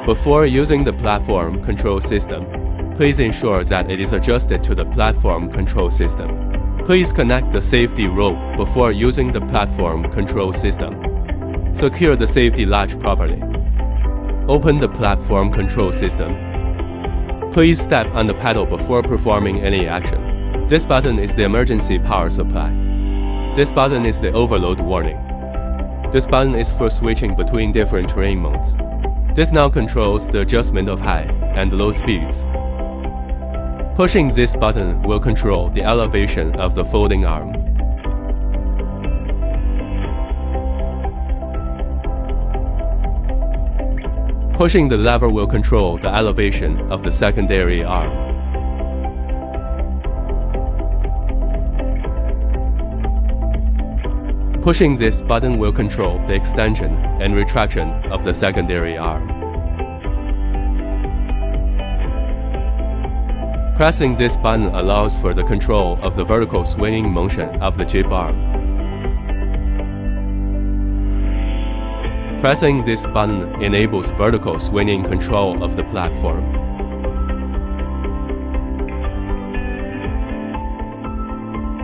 Before using the platform control system, please ensure that it is adjusted to the platform control system. Please connect the safety rope before using the platform control system. Secure the safety latch properly. Open the platform control system. Please step on the pedal before performing any action. This button is the emergency power supply. This button is the overload warning. This button is for switching between different terrain modes. This now controls the adjustment of high and low speeds. Pushing this button will control the elevation of the folding arm. Pushing the lever will control the elevation of the secondary arm. Pushing this button will control the extension and retraction of the secondary arm. Pressing this button allows for the control of the vertical swinging motion of the jib arm. Pressing this button enables vertical swinging control of the platform.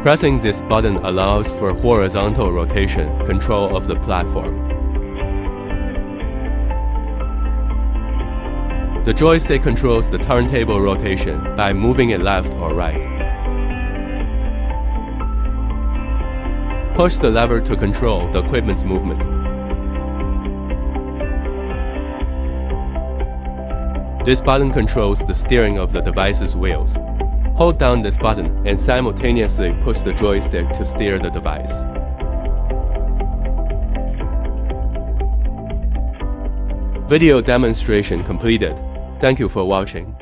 Pressing this button allows for horizontal rotation control of the platform. The joystick controls the turntable rotation by moving it left or right. Push the lever to control the equipment's movement. This button controls the steering of the device's wheels. Hold down this button and simultaneously push the joystick to steer the device. Video demonstration completed. Thank you for watching.